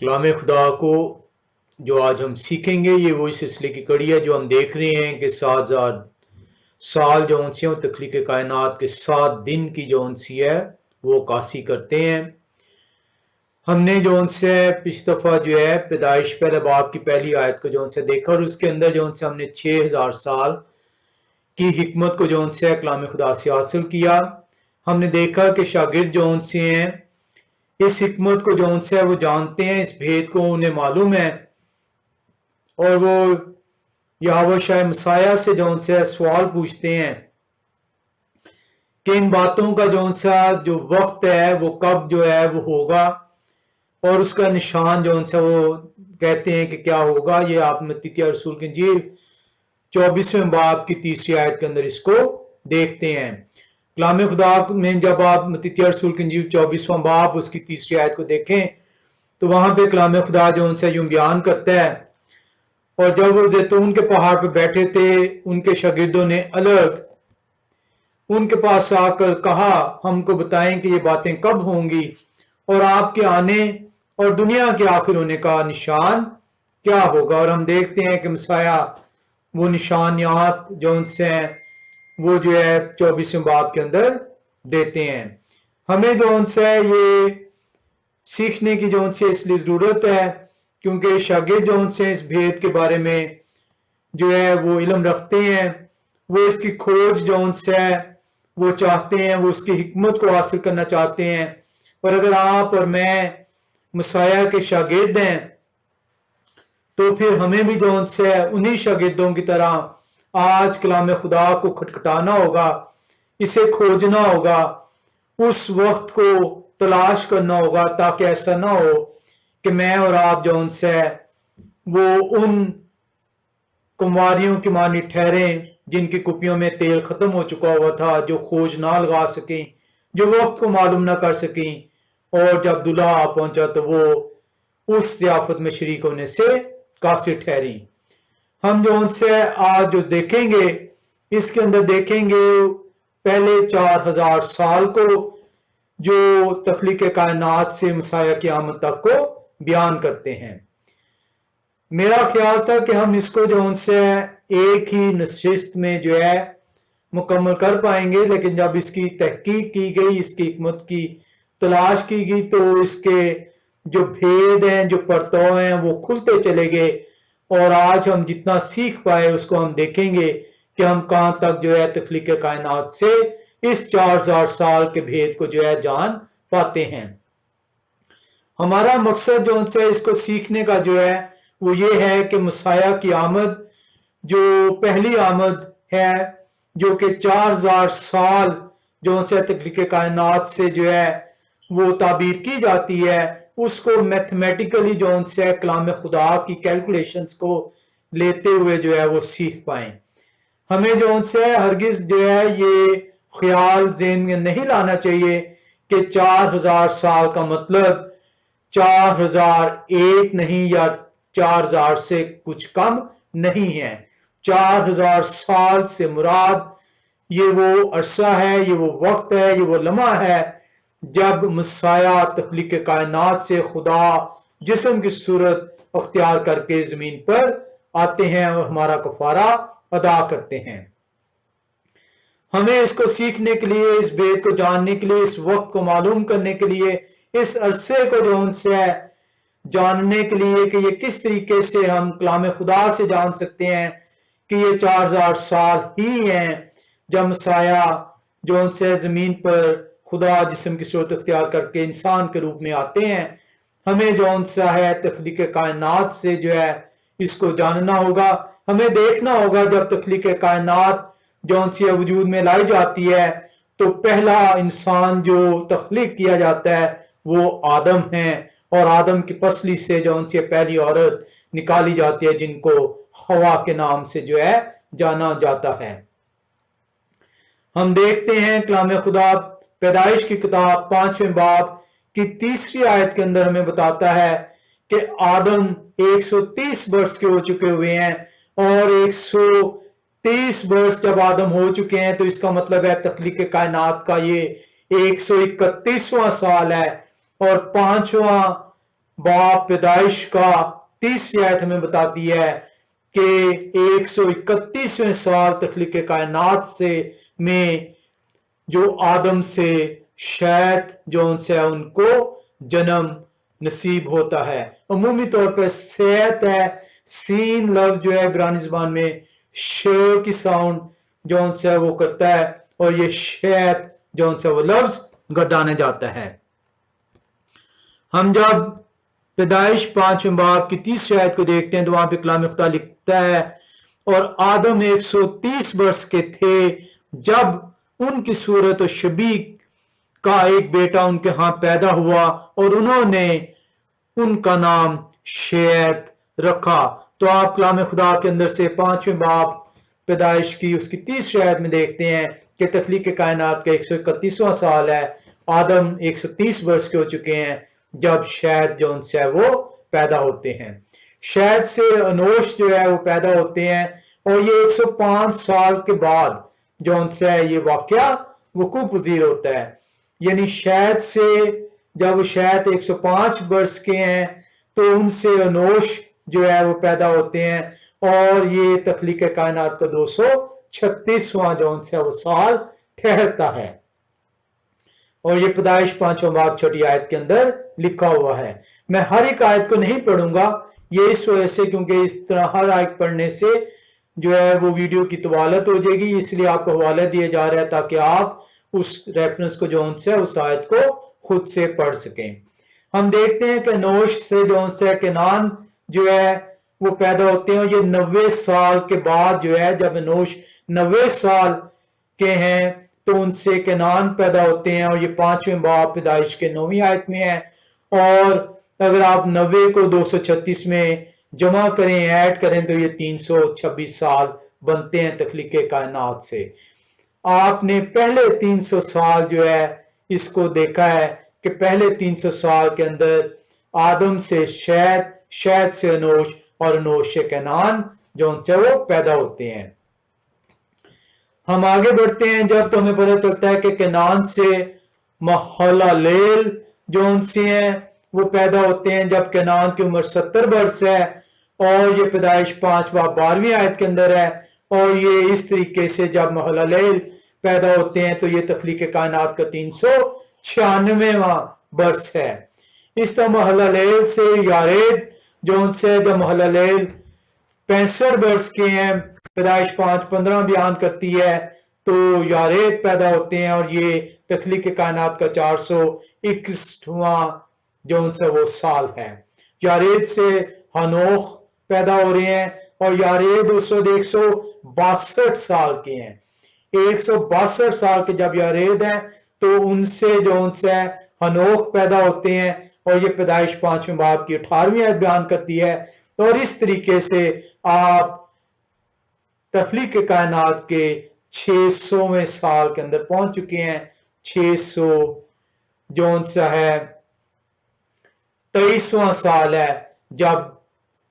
कलाम खुदा को जो आज हम सीखेंगे ये वही सिलसिले की कड़ी है जो हम देख रहे हैं कि 7,000 साल जो उनसे तख्लीक कायनात के 7 दिन की जो उनसी है वो कासी करते हैं। हमने जो उनसे पिछली दफा जो है पैदाइश पहले बाब की पहली आयत को जो उनसे देखा और उसके अंदर जो उनसे हमने 6,000 साल की हिकमत को जो उनसे कलाम खुदा से हासिल किया। हमने देखा कि शागिर्द जो उनसे हैं इस हिकमत को जो उनसे वो जानते हैं, इस भेद को उन्हें मालूम है और वो यहोवा शाह मसाया से जो उनसे सवाल पूछते हैं कि इन बातों का जो उनसा जो वक्त है वो कब जो है वो होगा और उसका निशान जो उनसे वो कहते हैं कि क्या होगा। ये आप मत्ती रसूल की इंजील 24वें बाब की तीसरी आयत के अंदर इसको देखते हैं। कलाम खुदा में जब आप मत्ती रसूल की इंजील 24वां बाब उसकी तीसरी आयत को देखें तो वहां पे कलाम खुदा जो उनसे यूं बयान करता है, और जब वो जैतून के पहाड़ पर बैठे थे उनके शागिर्दों ने अलग उनके पास आकर कहा, हमको बताएं कि ये बातें कब होंगी और आपके आने और दुनिया के आखिर होने का निशान क्या होगा। और हम देखते हैं कि मसाया वो निशानियात जो उनसे वो जो है 24वें बाब के अंदर देते हैं। हमें जो उनसे ये सीखने की जो उनसे इसलिए जरूरत है क्योंकि शागिर्द जो उनसे इस भेद के बारे में जो है वो इल्म रखते हैं, वो इसकी खोज जो उनसे वो चाहते हैं, वो उसकी हिकमत को हासिल करना चाहते हैं। और अगर आप और मैं मसाया के शागिर्द हैं तो फिर हमें भी जो उनसे उन्हीं शागिर्दों की तरह आज कलाम खुदा को खटखटाना होगा, इसे खोजना होगा, उस वक्त को तलाश करना होगा ताकि ऐसा ना हो कि मैं और आप जो उनसे वो उन कुमारियों की मानी ठहरे जिनकी कुपियों में तेल खत्म हो चुका हुआ था, जो खोज ना लगा सकें, जो वक्त को मालूम ना कर सकें, और जब दुल्हा आ पहुंचा तो वो उस जियाफत में शरीक होने से कासिर ठहरी। हम जो उनसे आज जो देखेंगे इसके अंदर देखेंगे पहले 4,000 साल को जो तख्लीक कायनात से मसाया की आमद तक को बयान करते हैं। मेरा ख्याल था कि हम इसको जो उनसे एक ही नशिस्त में जो है मुकम्मल कर पाएंगे, लेकिन जब इसकी तहकीक की गई, इसकी हिकमत की तलाश की गई तो इसके जो भेद हैं, जो परतों हैं वो खुलते चले गए और आज हम जितना सीख पाए उसको हम देखेंगे कि हम कहां तक जो है तख्लीक कायनात से इस 4,000 साल के भेद को जो है जान पाते हैं। हमारा मकसद जो उनसे इसको सीखने का जो है वो ये है कि मसाया की आमद जो पहली आमद है जो कि 4,000 साल जो उनसे तख्लीक कायनात से जो है वो ताबीर की जाती है, उसको मैथमेटिकली जो उनसे कलाम खुदा की कैलकुलेशंस को लेते हुए जो है वो सीख पाएं। हमें जो उनसे हरगिज जो है ये ख्याल ज़हन में नहीं लाना चाहिए कि 4,000 साल का मतलब 4,001 नहीं या 4,000 से कुछ कम नहीं है। 4,000 साल से मुराद ये वो अरसा है, ये वो वक्त है, ये वो लम्हा है जब मसाया तख्लीक कायनात से खुदा जिस्म की सूरत अख्तियार करके जमीन पर आते हैं और हमारा कफारा अदा करते हैं। हमें इसको सीखने के लिए, इस भेद को जानने के लिए, इस वक्त को मालूम करने के लिए, इस अरसे को जो उनसे जानने के लिए कि ये किस तरीके से हम कलाम खुदा से जान सकते हैं कि ये 4,000 साल ही हैं जब मसाया जो उनसे जमीन पर खुदा जिस्म की सूरत अख्तियार करके इंसान के रूप में आते हैं। हमें जो उनसा है तख्लीक कायनात से जो है इसको जानना होगा। हमें देखना होगा जब तख्लीक कायनात जो उनसे वजूद में लाई जाती है तो पहला इंसान जो तख्लीक किया जाता है वो आदम है और आदम की पसली से जो उनसे पहली औरत निकाली जाती है जिनको हवा के नाम से जो है जाना जाता है। हम देखते हैं कलाम खुदा पैदाइश की किताब 5वें बाब की तीसरी आयत के अंदर हमें बताता है कि आदम 130 वर्ष के हो चुके हुए हैं और 130 वर्ष जब आदम हो चुके हैं तो इसका मतलब है तख्लीक कायनात का ये 131वां साल है और 5वां बाब पैदाइश का 30वीं आयत हमें बताती है कि 131वें साल तख्लीक कायनात से में जो आदम से शैत जो उनसे उनको जन्म नसीब होता है। अमूमी तौर पर सैत है, सीन लफ्ज जो है इब्रानी ज़बान में श की साउंड जो उनसे वो करता है, और ये शैत जो उनसे वो लफ्ज गडाने जाता है। हम जब पैदाइश 5वें बाब की 30वीं आयत को देखते हैं तो वहां पे कलाम खुदा लिखता है, और आदम 130 वर्ष के थे जब उनकी सूरत और शबीह का एक बेटा उनके यहाँ पैदा हुआ, और उन्होंने उनका नाम शेत रखा। तो आप कलाम खुदा के अंदर से 5वें बाब पैदाइश की उसकी 30वीं आयत में देखते हैं कि तख्लीक कायनात का 131वां साल है। आदम 130 वर्ष के हो चुके हैं जब शैद जो उनसे है वो पैदा होते हैं। शैद से अनोश जो है वो पैदा होते हैं, और ये 105 साल के बाद जो उनसे है ये वाकया वकूअ पजीर होता है। यानी शैद से जब शैद 105 वर्ष के हैं तो उनसे अनोश जो है वो पैदा होते हैं, और ये तख्लीक कायनात का 236वां जो उनसे वो साल ठहरता है। और ये पैदाइश 5वां बाब छोटी आयत के अंदर लिखा हुआ है। मैं हर एक आयत को नहीं पढ़ूंगा, ये इस वजह से क्योंकि इस तरह हर आयत पढ़ने से जो है वो वीडियो की तवालत हो जाएगी, इसलिए आपको हवाला दिया जा रहा है ताकि आप उस रेफरेंस को जो उनसे उस आयत को खुद से पढ़ सकें। हम देखते हैं कि नोश से जो उनसे केनान जो है वो पैदा होते हैं, और ये 90 साल के बाद जो है जब नोश 90 साल के हैं तो उनसे केनान पैदा होते हैं, और ये 5वें बाब पैदाइश के 9वीं आयत में है। और अगर आप 90 को 236 में जमा करें, ऐड करें, तो ये 326 साल बनते हैं तख्लीक कायनात से। आपने पहले 300 साल जो है इसको देखा है कि पहले 300 साल के अंदर आदम से शैद, शैद से अनोश, और अनोश से केनान जो उनसे वो पैदा होते हैं। हम आगे बढ़ते हैं जब तो हमें पता चलता है कि केनान से महललेल जो उनसे हैं वो पैदा होते हैं जब केनान की उम्र 70 वर्ष है, और ये पैदाइश 5 बाब 12वीं आयत के अंदर है। और ये इस तरीके से जब महललेल पैदा होते हैं तो ये तख्लीक कायनात का 396वां वर्ष है। इस तरह महललेल से यारेद जो उनसे जब महललेल 65 वर्ष के हैं, पैदाइश 5:15 बयान करती है, तो यारेद पैदा होते हैं, और ये तख्लीक कायनात का 461वां जो उनसे वो साल है। यारेद से हनोख पैदा हो रहे हैं, और यारेद उस वक्त 162 साल के हैं। 162 साल के जब यारेद हैं तो उनसे जो उनसे हनोख पैदा होते हैं, और ये पैदाइश 5वें बाब की 18वीं आयत बयान करती है। और इस तरीके से आप तख्लीक कायनात के 600वें साल के अंदर पहुंच चुके हैं। 600 जो उनसा है 23वां साल है जब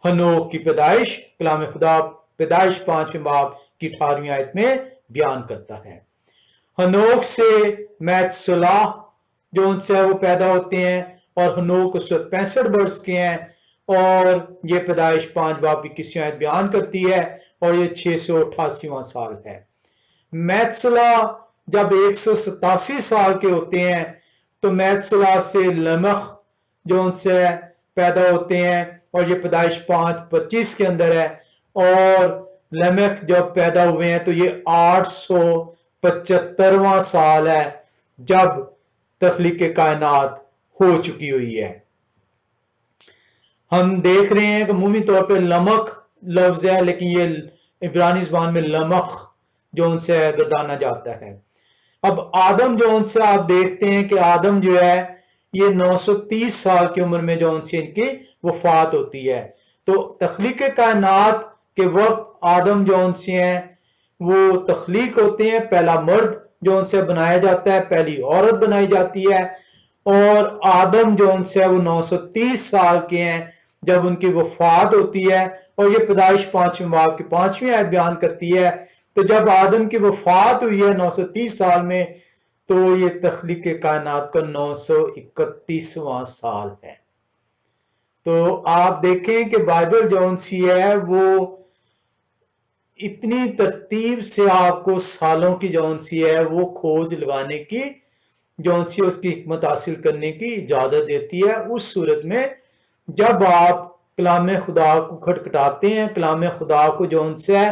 हनोक की पैदाइश कलाम खुदा पैदाइश 5वें बाब की 18वीं आयत में बयान करता है। हनोक से मैतसलाह जो उनसे वो पैदा होते हैं, और हनोक उस वक्त 65 वर्ष के हैं, और ये पैदाइश 5 बाब की 21वीं आयत बयान करती है, और ये 688वां साल है। मैतसलाह जब 187 साल के होते हैं तो मैतसलाह से लमख जो उनसे पैदा होते हैं, और ये पैदाइश 5:25 के अंदर है। और लमख जब पैदा हुए हैं तो ये 875वां साल है जब तख्लीक कायनात हो चुकी हुई है। हम देख रहे हैं कि अमूमी तौर पे लमक लफ्ज है, लेकिन ये इब्रानी ज़बान में लमख जो उनसे गर्दाना जाता है। अब आदम जो उनसे आप देखते हैं कि आदम जो है ये 930 साल की उम्र में जो उनसे इनकी वफात होती है। तो तख्लीक कायनात के वक्त आदम जो उनसे हैं वो तख्लीक होते हैं, पहला मर्द जो उनसे बनाया जाता है, पहली औरत बनाई जाती है। और आदम जो उनसे है वो 930 साल के हैं जब उनकी वफात होती है, और ये पैदाइश 5वें बाब की 5वीं आयत बयान करती है। तो जब आदम की वफात हुई है 930 साल में, तो ये तख्लीक कायनात का 931वां साल है। تو آپ دیکھیں کہ بائبل جون سی ہے وہ اتنی ترتیب سے آپ کو سالوں کی جون سی ہے وہ کھوج لگانے کی جون سی اس کی حکمت حاصل کرنے کی اجازت دیتی ہے، اس صورت میں جب آپ کلام خدا کو کھٹکھٹاتے ہیں، کلام خدا کو جون سے ہے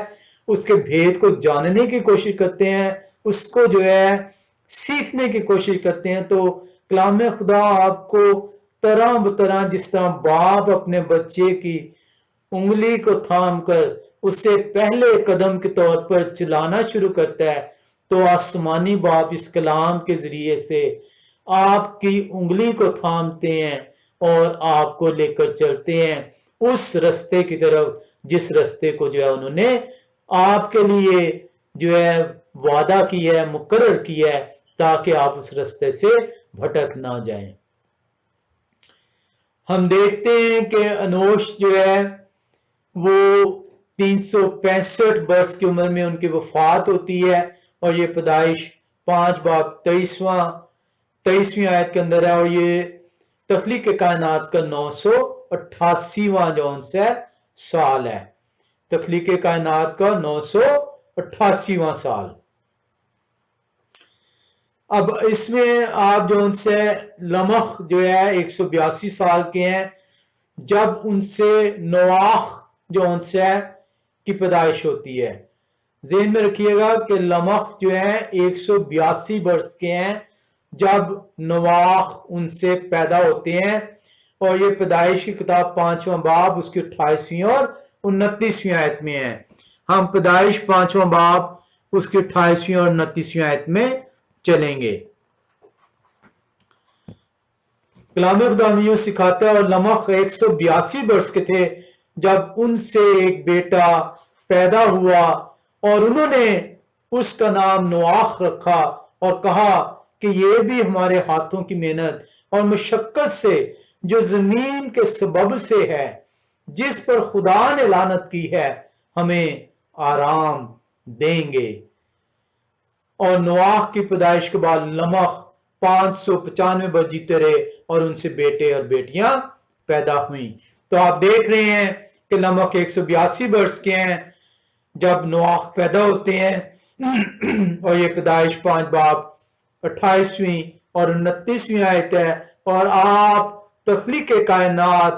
اس کے بھید کو جاننے کی کوشش کرتے ہیں، اس کو جو ہے سیکھنے کی کوشش کرتے ہیں، تو کلام خدا آپ کو طرح بطرح، جس طرح باپ اپنے بچے کی انگلی کو تھام کر اسے پہلے قدم کے طور پر چلانا شروع کرتا ہے، تو آسمانی باپ اس کلام کے ذریعے سے آپ کی انگلی کو تھامتے ہیں اور آپ کو لے کر چلتے ہیں اس رستے کی طرف جس رستے کو جو ہے انہوں نے آپ کے لیے جو ہے وعدہ کیا ہے، مقرر کیا ہے، تاکہ آپ اس رستے سے بھٹک نہ جائیں۔ ہم دیکھتے ہیں کہ انوش جو ہے وہ 365 برس کی عمر میں ان کی وفات ہوتی ہے، اور یہ پیدائش 5 باب 23ویں آیت کے اندر ہے، اور یہ تخلیق کائنات کا 988واں جون سے سال ہے، تخلیق کائنات کا 988واں سال۔ اب اس میں آپ جون سے لمخ جو ہے 182 سال کے ہیں جب ان سے نواخ جو ان سے کی پیدائش ہوتی ہے۔ ذہن میں رکھیے گا کہ لمخ جو ہے 182 برس کے ہیں جب نواخ ان سے پیدا ہوتے ہیں، اور یہ پیدائش کی کتاب 5واں باب اس کی 28ویں اور 29ویں آیت میں ہے۔ ہم پیدائش 5واں باب اس کی 28ویں اور 29ویں آیت میں چلیں گے۔ کلام خدا ہمیں یوں سکھاتا ہے، اور لمخ 182 برس کے تھے جب ان سے ایک بیٹا پیدا ہوا، اور انہوں نے اس کا نام نواخ رکھا اور کہا کہ یہ بھی ہمارے ہاتھوں کی محنت اور مشقت سے جو زمین کے سبب سے ہے، جس پر خدا نے لعنت کی ہے، ہمیں آرام دیں گے۔ اور نواخ کی پیدائش کے بعد لمخ 595 برس جیتے رہے، اور ان سے بیٹے اور بیٹیاں پیدا ہوئیں۔ تو آپ دیکھ رہے ہیں کہ لمخ 182 برس کے ہیں جب نواخ پیدا ہوتے ہیں، اور یہ پیدائش 5 باب 28ویں اور 29ویں آیت ہے، اور آپ تخلیق کائنات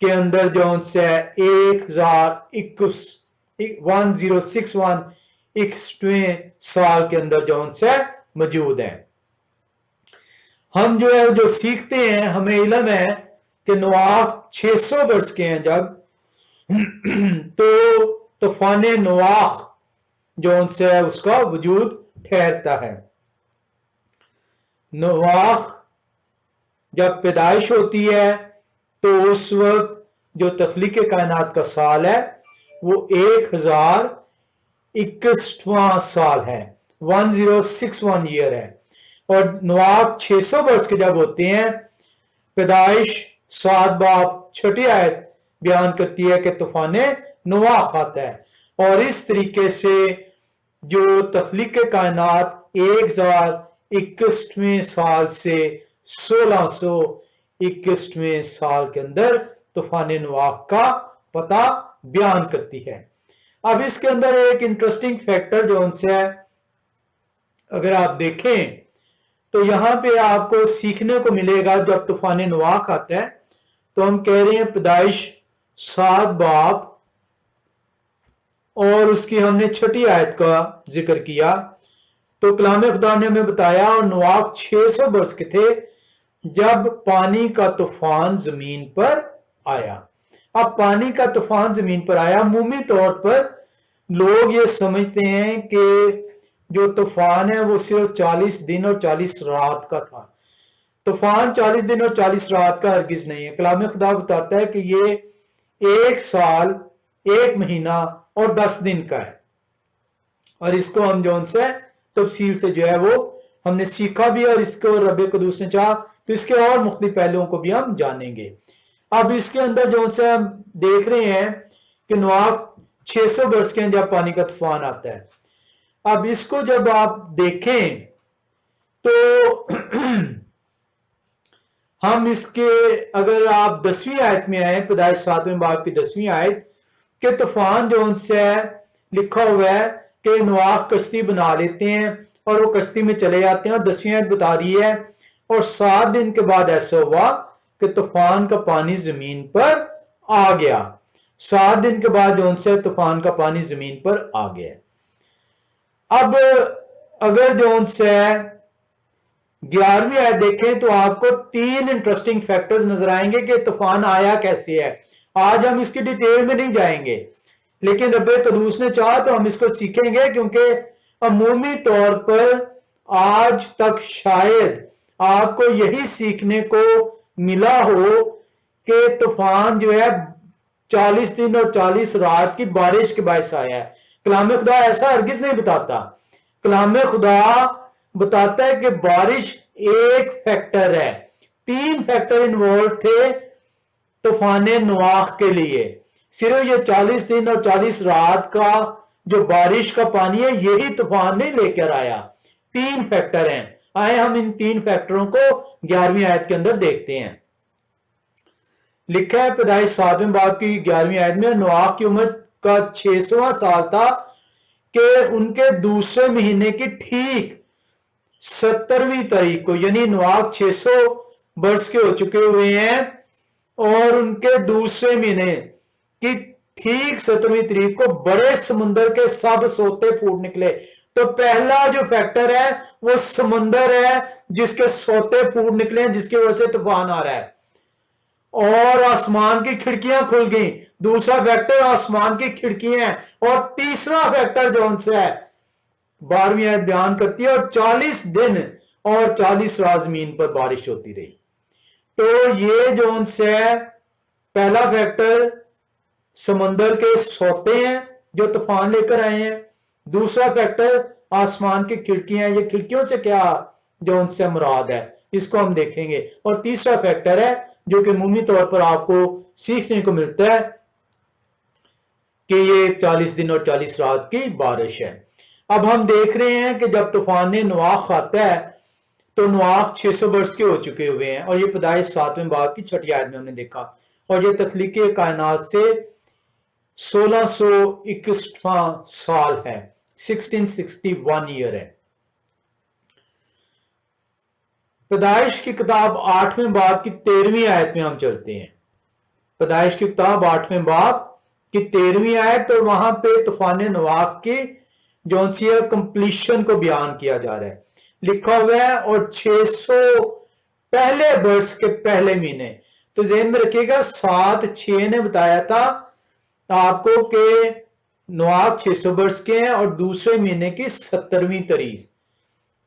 کے اندر جو ان سے 1061 سال کے اندر جو ان سے موجود ہیں۔ ہم جو ہے جو سیکھتے ہیں، ہمیں علم ہے کہ نواخ 600 برس کے ہیں جب، تو طوفان نواخ جو ان سے اس کا وجود ٹھہرتا ہے۔ نواخ جب پیدائش ہوتی ہے تو اس وقت جو تخلیق کائنات کا سال ہے وہ 1061واں سال ہے، 1061 ایئر ہے، اور نواخ 600 برس کے جب ہوتے ہیں، پیدائش 7 باب 6 آیت بیان کرتی ہے کہ طوفان نواخ آتا ہے، اور اس طریقے سے جو تخلیق کائنات 1061ویں سال سے 1621ویں سال کے اندر طوفان نواخ کا پتہ بیان کرتی ہے۔ اب اس کے اندر ایک انٹرسٹنگ فیکٹر جو ان سے ہے، اگر آپ دیکھیں تو یہاں پہ آپ کو سیکھنے کو ملے گا جب طوفان نواخ آتا ہے تو ہم کہہ رہے ہیں پیدائش 7 باب اور اس کی ہم نے 6 آیت کا ذکر کیا، تو کلام خدا نے ہمیں بتایا اور نواخ 600 برس کے تھے جب پانی کا طوفان زمین پر آیا۔ اب پانی کا طوفان زمین پر آیا، عمومی طور پر لوگ یہ سمجھتے ہیں کہ جو طوفان ہے وہ صرف 40 دن اور 40 رات کا تھا۔ طوفان 40 دن اور 40 رات کا ہرگز نہیں ہے۔ کلام خدا بتاتا ہے کہ یہ 1 سال 1 مہینہ اور 10 دن کا ہے، اور اس کو ہم جو ان سے تفصیل سے جو ہے وہ ہم نے سیکھا بھی، اور اس کو رب قدوس نے چاہا تو اس کے اور مختلف پہلوؤں کو بھی ہم جانیں گے۔ اب اس کے اندر جو ان سے ہم دیکھ رہے ہیں کہ نواخ 600 برس کے ہیں جب پانی کا طوفان آتا ہے۔ اب اس کو جب آپ دیکھیں تو हम इसके अगर आप 10वीं आयत में आए, पैदाइश 7वें बाब की 10वीं आयत के तूफान जो उनसे लिखा हुआ है कि नूह कश्ती बना लेते हैं और वो कश्ती में चले जाते हैं, और 10वीं आयत बता रही है और 7 दिन के बाद ऐसा हुआ कि तूफान का पानी जमीन पर आ गया। 7 दिन के बाद जो उनसे तूफान का पानी जमीन पर आ गया। अब अगर जो उनसे 11वीं आयत देखें तो आपको 3 इंटरेस्टिंग फैक्टर्स नजर आएंगे कि तूफान आया कैसे है। आज हम इसकी डिटेल में नहीं जाएंगे, लेकिन रब्बे कदूस ने चाहा तो हम इसको सीखेंगे, क्योंकि अमूमी तौर पर आज तक शायद आपको यही सीखने को मिला हो कि तूफान जो है 40 दिन और 40 रात की बारिश के बायस आया है। कलाम खुदा ऐसा हरगिज नहीं बताता। कलाम खुदा बताता है कि बारिश एक फैक्टर है। 3 फैक्टर इन्वॉल्व थे तूफान नूह के लिए। सिर्फ ये 40 दिन और 40 रात का जो बारिश का पानी है यही तूफान नहीं लेकर आया। 3 फैक्टर हैं। आए हम इन 3 फैक्टरों को 11वीं आयत के अंदर देखते हैं। लिखा है पैदाइश 7वें बाब की 11वीं आयत में, नूह की उम्र का 600वां साल था कि उनके दूसरे महीने की ठीक 70वीं तारीख को, यानी नूह 600 वर्ष के हो चुके हुए हैं और उनके दूसरे महीने की ठीक 70वीं तारीख को बड़े समुद्र के सब सोते फूट निकले। तो पहला जो फैक्टर है वो समुद्र है जिसके सोते फूट निकले, जिसकी वजह से तूफान आ रहा है और आसमान की खिड़कियां खुल गई। दूसरा फैक्टर आसमान की खिड़कियां हैं। और तीसरा फैक्टर जो उनसे है 12वीं आयत बयान करती है, और 40 दिन और 40 रात जमीन पर बारिश होती रही। तो ये जो उनसे है पहला फैक्टर समंदर के सोते हैं जो तूफान लेकर आए हैं। दूसरा फैक्टर आसमान की खिड़कियां हैं। ये खिड़कियों से क्या जो उनसे मुराद है इसको हम देखेंगे। और तीसरा फैक्टर है जो कि अमूमी तौर पर आपको सीखने को मिलता है कि ये 40 दिन और 40 रात की बारिश है। अब हम देख रहे हैं कि जब तूफान नूह खाता है तो नूह 600 वर्ष के हो चुके हुए हैं, और ये पैदाइश 7वें बाब की 6ठी आयत में हमने देखा। और ये तख्लीक कायनात से 1621वां साल है, 1661 ईयर है। पैदाइश की किताब 8वें बाब की 13वीं आयत में हम चलते हैं। पैदाइश की किताब 8वें बाब की 13वीं आयत, और वहां पे तूफान नूह की जो सी कंप्लीशन को बयान किया जा रहा है। लिखा हुआ है और 600 पहले वर्ष के पहले महीने। तो ज़हन में रखिएगा 7/6 ने बताया था आपको कि नूह 600 वर्ष के हैं और दूसरे महीने की 70वीं तारीख,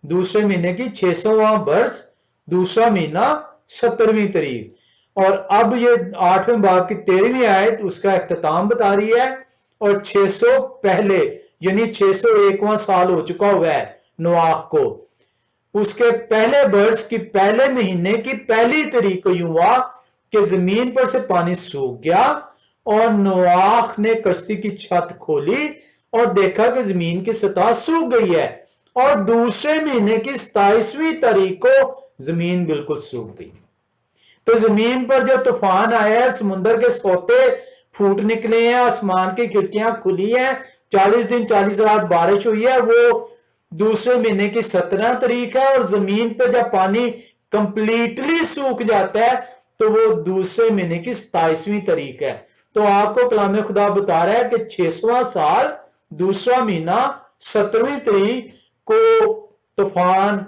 दूसरे महीने की 600वां वर्ष, दूसरा महीना 70वीं तारीख। और अब ये 8वें बाब की 13वीं आयत उसका इख्तिताम बता रही है। और 600 पहले यानी 601वां साल हो चुका हुआ है नूह को। उसके पहले वर्ष की पहले महीने की पहली तारीख को यूं हुआ कि जमीन पर से पानी सूख गया और नूह ने कश्ती की छत खोली और देखा कि जमीन की सतह सूख गई है। और दूसरे महीने की 27वीं तारीख को जमीन बिल्कुल सूख गई। तो जमीन पर जो तूफान आया है, समुद्र के सोते फूट निकले हैं, आसमान की खिड़कियां खुली हैं, 40 दिन 40 रात बारिश हुई है, वो दूसरे महीने की 17 तारीख है। और जमीन पर जब पानी कंप्लीटली सूख जाता है तो वो दूसरे महीने की 27वीं तारीख है। तो आपको कलाम खुदा बता रहा है कि 600वां साल, दूसरा महीना, 17वीं तारीख को तूफान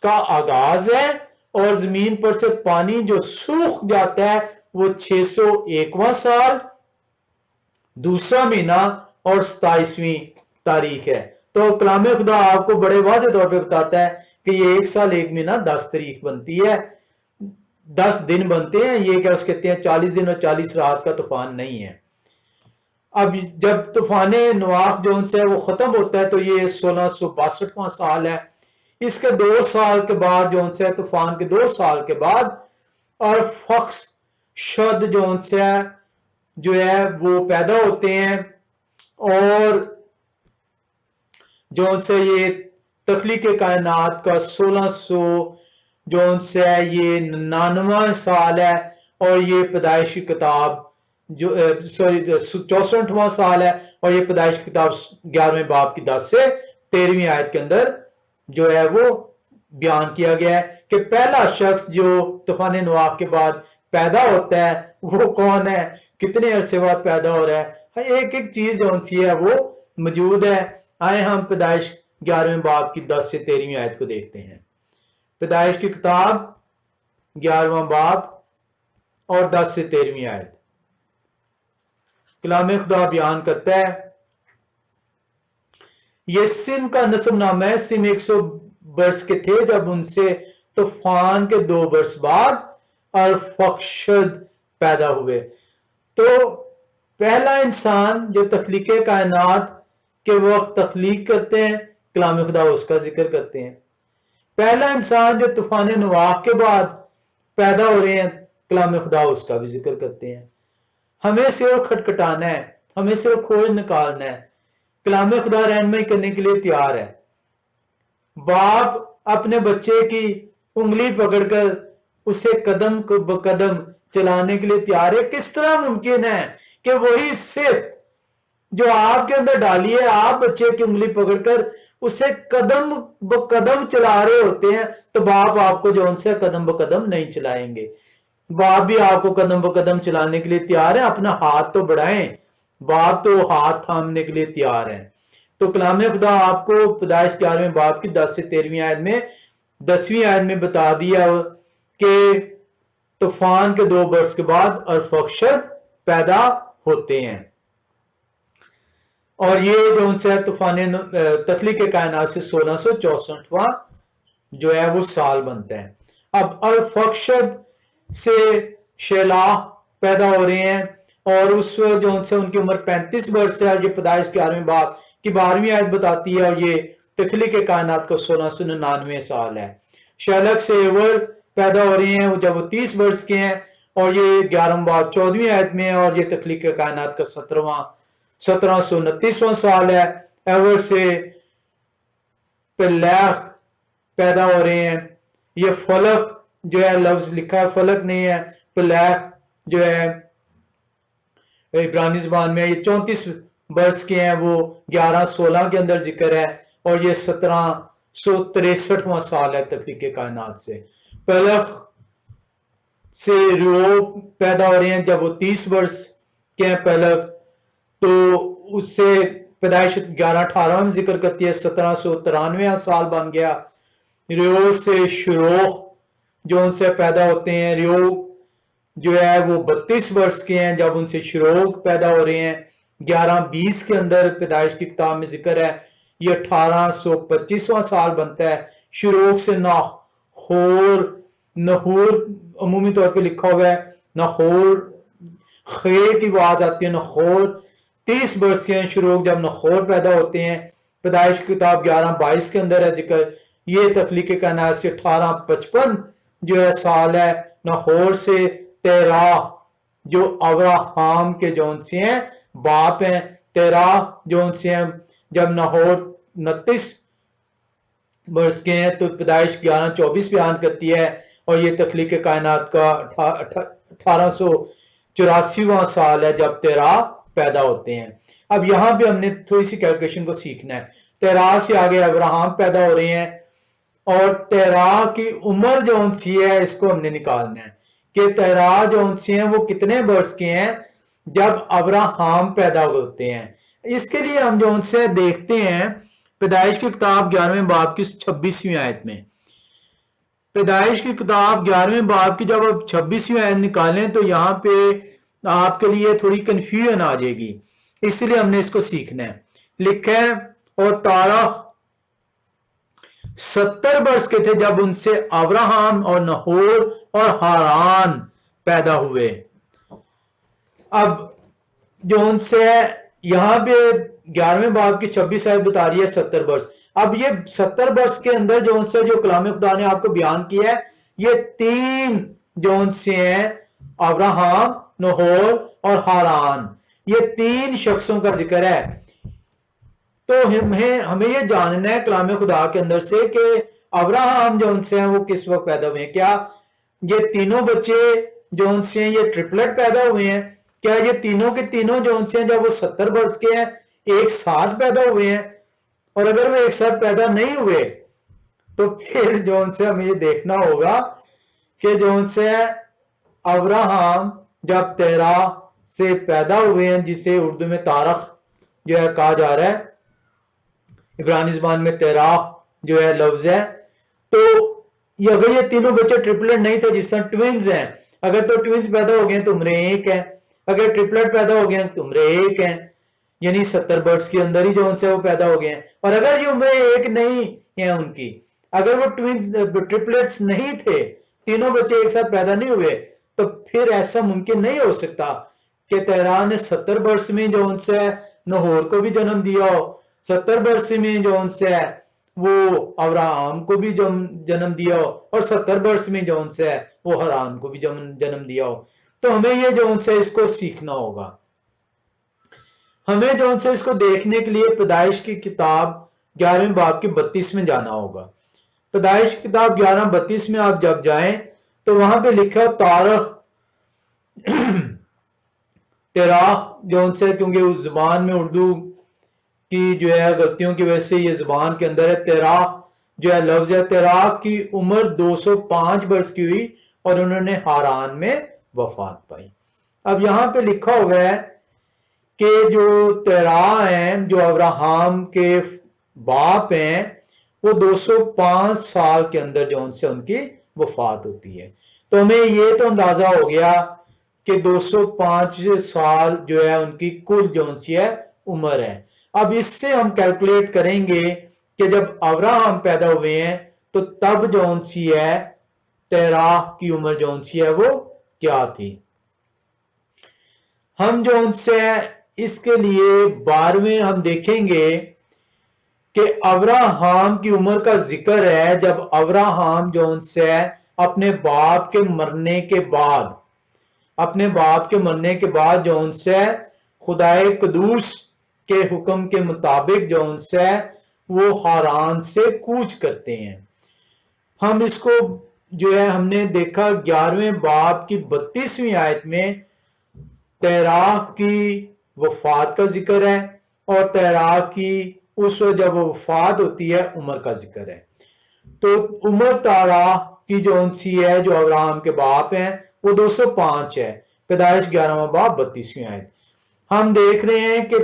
का आगाज है और जमीन पर से पानी जो सूख जाता है वो 601वां साल, दूसरा महीना और 27वीं तारीख है। तो कलाम खुदा आपको बड़े वाज़े तौर पे बताता है कि ये 1 साल 1 महीना 10 तारीख बनती है, 10 दिन बनते हैं। ये क्या उस कहते हैं 40 दिन और 40 रात का तूफान नहीं है। अब जब तूफान नूह जो उनसे वो खत्म होता है तो ये 1662वां साल है। इसके 2 साल के बाद जो उनसे तूफान के 2 साल के बाद और फक्स शद जो उनसे जो है वो पैदा होते हैं और जो उनसे ये तख्लीक कायनात का 1600 جو ان سے ہے یہ 99واں سال ہے، اور یہ پیدائش کی کتاب جو سوری 64واں سال ہے، اور یہ پیدائش کی کتاب 11ویں باب کی 10 سے 13ویں آیت کے اندر جو ہے وہ بیان کیا گیا ہے کہ پہلا شخص جو طوفان نوح کے بعد پیدا ہوتا ہے وہ کون ہے، کتنے عرصے بعد پیدا ہو رہا ہے، ایک ایک چیز جو سی ہے وہ موجود ہے۔ آئے ہم پیدائش 11ویں باب کی 10 سے 13ویں آیت کو دیکھتے ہیں۔ پیدائش کی کتاب 11واں باب اور 10 سے 13ویں آیت، کلام خدا بیان کرتا ہے، یہ سم کا نسب نامہ ہے۔ سم 100 برس کے تھے جب ان سے طوفان کے 2 برس بعد ارفخشد پیدا ہوئے۔ تو پہلا انسان جو تخلیق کائنات کے وقت تخلیق کرتے ہیں، کلام خدا اس کا ذکر کرتے ہیں۔ پہلا انسان جو طوفان نوح کے بعد پیدا ہو رہے ہیں، کلام خدا اس کا بھی ذکر کرتے ہیں۔ ہمیں صرف کھٹکھٹانا ہے، ہمیں صرف کھوج نکالنا ہے، کلام خدا رہنمائی کرنے کے لیے تیار ہے۔ باپ اپنے بچے کی انگلی پکڑ کر اسے قدم بقدم چلانے کے لیے تیار ہے۔ کس طرح ممکن ہے کہ وہی صفت جو آپ کے اندر ڈالی ہے، آپ بچے کی انگلی پکڑ کر اسے قدم بقدم چلا رہے ہوتے ہیں، تو باپ آپ کو جو ان سے قدم بقدم نہیں چلائیں گے۔ باپ بھی آپ کو قدم بقدم چلانے کے لیے تیار ہے، اپنا ہاتھ تو بڑھائیں، باپ تو ہاتھ تھامنے کے لیے تیار ہے۔ تو کلام خدا آپ کو پیدائش 11ویں باب کی 10 سے 13ویں آیت میں 10ویں آیت میں بتا دیا کہ طوفان کے 2 برس کے بعد ارفخشد پیدا ہوتے ہیں، اور یہ جو ان سے طوفان تخلیق کائنات سے 1664واں جو ہے وہ سال بنتا ہے۔ اب ارفخشد سے شیلاح پیدا ہو رہے ہیں، اور اس جو ان سے ان کی عمر 35 برس ہے، اور یہ پیدائش 11ویں باب کی 12ویں آیت بتاتی ہے، اور یہ تخلیق کائنات کا 1699 سال ہے۔ شیلک سے ایور پیدا ہو رہی ہیں جب وہ 30 برس کے ہیں، اور یہ 11واں باب 14ویں آیت میں ہے، اور یہ تخلیق کائنات کا 1729واں سال ہے۔ ایور سے پلیخ پیدا ہو رہے ہیں، یہ فلک جو ہے لفظ لکھا ہے، فلک نہیں ہے، پلیخ جو ہے عبرانی زبان میں، یہ 34 برس کے ہیں، وہ 1116 کے اندر ذکر ہے، اور یہ 1763واں سال ہے تخلیق کائنات سے۔ پلخ سے ریو پیدا ہو رہے ہیں جب وہ 30 برس کے ہیں پلخ، تو اس سے پیدائش 1118 میں ذکر کرتی ہے، 1793 سال بن گیا۔ ریو سے شروخ جو ان سے پیدا ہوتے ہیں، ریو جو ہے وہ 32 برس کے ہیں جب ان سے شروق پیدا ہو رہے ہیں، 1120 کے اندر پیدائش کی کتاب میں ذکر ہے، یہ 1825واں سال بنتا ہے۔ شروق سے نحور عمومی طور پہ لکھا ہوا ہے، نحور خے کی آواز آتی ہے، نحور 30 برس کے ہیں شروق جب نحور پیدا ہوتے ہیں۔ پیدائش کی کتاب 1122 کے اندر ہے ذکر، یہ تخلیق کائنات سے 1855 جو ہے سال ہے۔ نحور سے تیرا جو ابراہم کے جون سے ہیں باپ ہیں، تیرا جون سے ہیں جب نحور 29 برس کے ہیں، تو پیدائش 1124 بیان کرتی ہے، اور یہ تخلیق کائنات کا 1884واں سال ہے جب تیرا پیدا ہوتے ہیں۔ اب یہاں بھی ہم نے تھوڑی سی کیلکولیشن کو سیکھنا ہے۔ تیرا سے آگے ابراہم پیدا ہو رہے ہیں، اور تیرا کی عمر جو سی ہے اس کو ہم نے نکالنا ہے کہ تیرا جو سی ہیں وہ کتنے برس کے ہیں جب ابراہم پیدا ہوتے ہیں۔ اس کے لیے ہم جو سے دیکھتے ہیں پیدائش کی کتاب 11ویں باب کی 26ویں آیت میں، پیدائش کی کتاب 11ویں باب کی جب آپ 26ویں آیت نکالیں تو یہاں پہ آپ کے لیے تھوڑی کنفیوژن آ جائے گی، اس لیے ہم نے اس کو سیکھنا ہے۔ لکھا ہے اور تارا 70 برس کے تھے جب ان سے ابراہم اور نحور اور ہاران پیدا ہوئے۔ اب جو ان سے یہاں پہ 11ویں باب کی 26 آیت بتا رہی ہے 70 برس۔ اب یہ 70 برس کے اندر جو ان سے جو کلام خدا نے آپ کو بیان کیا ہے، یہ 3 جو ان سے ہیں ابراہم، نحور اور ہاران، یہ 3 شخصوں کا ذکر ہے۔ تو ہمیں یہ جاننا ہے کلام خدا کے اندر سے کہ अब्राहम जो उनसे हैं वो किस वक्त पैदा हुए हैं? क्या ये तीनों बच्चे जो उनसे हैं ये ट्रिपलेट पैदा हुए हैं? क्या ये तीनों के तीनों जो उनसे हैं जब वो 70 वर्ष के हैं एक साथ पैदा हुए हैं? और अगर वो एक साथ पैदा नहीं हुए तो फिर जो उनसे हमें ये देखना होगा कि जो उनसे अब्राहम जब तेरा से पैदा हुए हैं, जिसे उर्दू में तारख जो है कहा जा रहा है, इब्रानी ज़बान में तेरा जो है लफ्ज है, तो ये अगर ये तीनों बच्चे ट्रिपलेट नहीं थे, जिस तरह ट्विंस हैं, अगर तो ट्विंस पैदा हो गए तो उम्र एक है, अगर ट्रिपलेट पैदा हो गए तो उम्र एक है, यानी 70 वर्ष के अंदर ही जो उनसे वो पैदा हो गए हैं। और अगर ये उम्र एक नहीं है उनकी, अगर वो ट्विंस ट्रिपलेट्स नहीं थे, तीनों बच्चे एक साथ पैदा नहीं हुए, तो फिर ऐसा मुमकिन नहीं हो सकता कि तेरा ने 70 वर्ष में जो उनसे नहोर को भी जन्म दिया हो, 70 वर्ष में जो उनसे वो अब्राहम को भी जन्म दिया हो, और 70 वर्ष में जो उनसे वो हरान को भी जन्म दिया हो। तो हमें ये जो उनसे इसको सीखना होगा। हमें जो उनसे इसको देखने के लिए पैदाइश की किताब 11वें बाब के 32 में जाना होगा। पैदाइश की किताब 11:32 में आप जब जाएं तो वहां पे लिखा तारख तेरा जो उनसे, क्योंकि उस जुबान में उर्दू की जो है गलतियों की वजह से ये जुबान के अंदर है, तेरा जो है लफ्ज है, तेरा की उम्र 205 वर्ष की हुई और उन्होंने हारान में वफात पाई। अब यहां पे लिखा हुआ है कि जो तेरा हैं, जो अब्राहम के बाप हैं, वो 205 साल के अंदर जो उनसे उनकी वफात होती है। तो हमें ये तो अंदाजा हो गया कि 205 साल जो है उनकी कुल जो उनसी है उम्र है। अब इससे हम कैलकुलेट करेंगे कि जब अब्राहम पैदा हुए हैं तो तब जो उनसी है तेरा की उम्र जो उनसी है वो क्या थी। हम जो उनसे इसके लिए 12वें हम देखेंगे कि अब्राहम की उम्र का जिक्र है जब अब्राहम जो उनसे अपने बाप के मरने के बाद, अपने बाप के मरने के बाद जो उनसे खुदाए कदूस के हुक्म के मुताबिक जो उनसे वो हारान से कूच करते हैं। हम इसको जो है हमने देखा 11वें बाब की 32वीं आयत में तेरा की वफात का जिक्र है और तेरा की उस वक्त जब वफात होती है उम्र का जिक्र है। तो उम्र तारा की जो उनसी है जो अब्राहम के बाप हैं वो 205 है। पैदाइश 11वां बाब 32वीं आयत। हम देख रहे हैं कि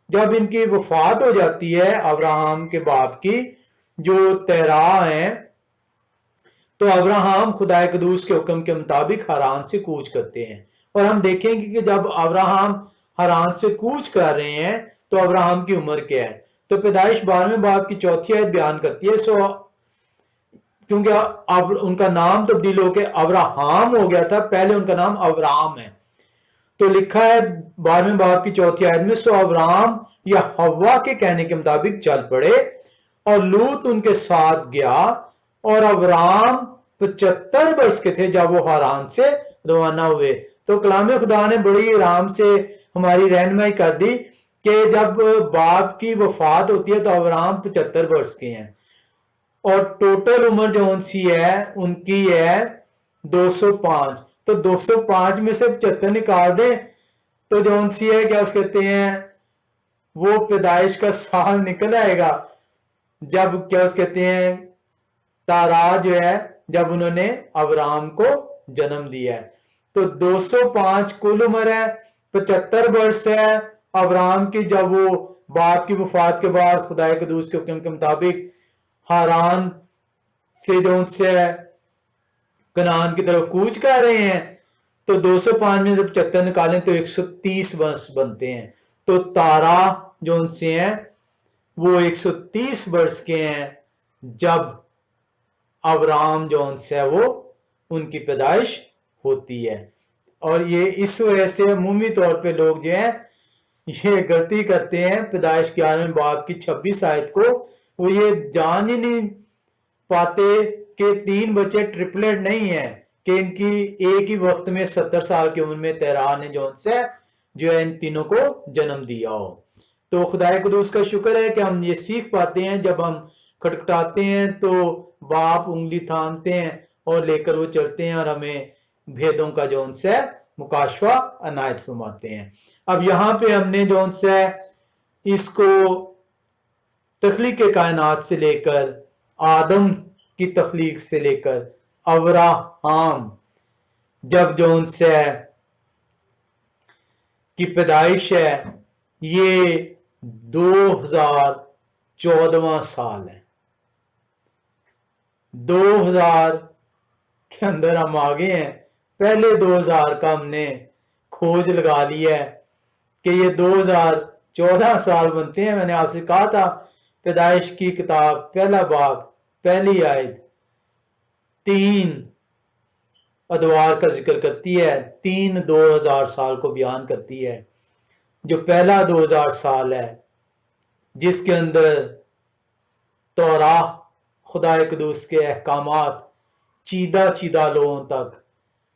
जब इनकी वफात हो जाती है अब्राहम के बाप की जो तेरा है, तो अब्राहम खुदाए कदूस के हुक्म के मुताबिक हारान से कूच करते हैं। और हम देखेंगे कि जब अब्राहम हारान से कूच कर रहे हैं तो अब्राहम की उम्र क्या है। तो पैदाइश 12वें बाब की 4थी आयत बयान करती है, सो क्योंकि अब उनका नाम तब्दील होकर अब्राहम हो गया था, पहले उनका नाम अब्राम है। तो लिखा है 12वें बाब की 4थी आयत में, सो अब्राम या हवा के कहने के मुताबिक चल पड़े और लूत उनके साथ गया और अब्राम 75 वर्ष के थे जब वो हारान से रवाना हुए। तो कलाम खुदा ने बड़ी आराम से हमारी रहनुमाई कर दी कि जब बाप की वफात होती है तो अब्राम 75 वर्ष के हैं और टोटल उम्र जो उनसी है उनकी है 205। तो 205 में से 75 निकाल दें तो जो उनसी है क्या उस कहते हैं वो पैदाइश का साल निकल आएगा जब क्या उस कहते हैं तारा जो है जब उन्होंने अब्राम को जन्म दिया है। तो 205 कुल उम्र है, 75 वर्ष है अब्राम की जब वो बाप की वफात के बाद खुदाए कदूस के हुक्म के मुताबिक हारान से जो उनसे कनान की तरफ कूच कर रहे हैं। तो 205 में से 75 निकालें तो 130 वर्ष बनते हैं। तो तारा जो उनसे हैं वो 130 वर्ष के हैं जब अब्राम जो उनसे है वो उनकी पैदाइश होती है। और ये इस वजह से अमूमी तौर पे लोग जो है ये गलती करते हैं पैदाइश 11वें बाब की 26 आयत को, वो ये जान ही नहीं पाते कि 3 बच्चे ट्रिपलेट नहीं है कि इनकी एक ही वक्त में 70 साल की उम्र में तेरा ने जो उनसे जो है इन तीनों को जन्म दिया हो। तो खुदाए कुदूस का शुक्र है कि हम ये सीख पाते हैं, जब हम खटखटाते हैं तो باپ انگلی تھامتے ہیں اور لے کر وہ چلتے ہیں اور ہمیں بھیدوں کا جو ان سے مکاشفہ عنایت فرماتے ہیں۔ اب یہاں پہ ہم نے جو ان سے اس کو تخلیق کائنات سے لے کر آدم کی تخلیق سے لے کر ابراہام جب جو ان سے کی پیدائش ہے، یہ 2014واں سال ہے۔ 2000 کے اندر ہم آگے ہیں، پہلے 2000 کا ہم نے کھوج لگا لی ہے کہ یہ 2014 سال بنتے ہیں۔ میں نے آپ سے کہا تھا پیدائش کی کتاب پہلا باب پہلی آیت 3 ادوار کا ذکر کرتی ہے، 2000 سال کو بیان کرتی ہے۔ جو پہلا 2000 سال ہے جس کے اندر توراہ خدا قدوس کے احکامات چیدہ چیدہ لوگوں تک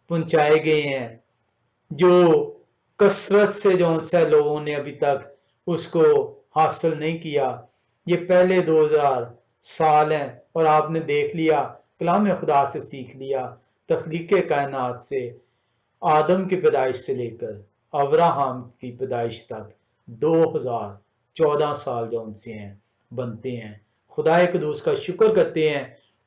پہنچائے گئے ہیں، جو کثرت سے جو ان سے لوگوں نے ابھی تک اس کو حاصل نہیں کیا۔ یہ پہلے 2000 سال ہیں اور آپ نے دیکھ لیا، کلام خدا سے سیکھ لیا، تخلیق کائنات سے آدم کی پیدائش سے لے کر ابراہام کی پیدائش تک 2014 سال جو ان سے ہیں بنتے ہیں۔ خدا قدوس کا شکر کرتے ہیں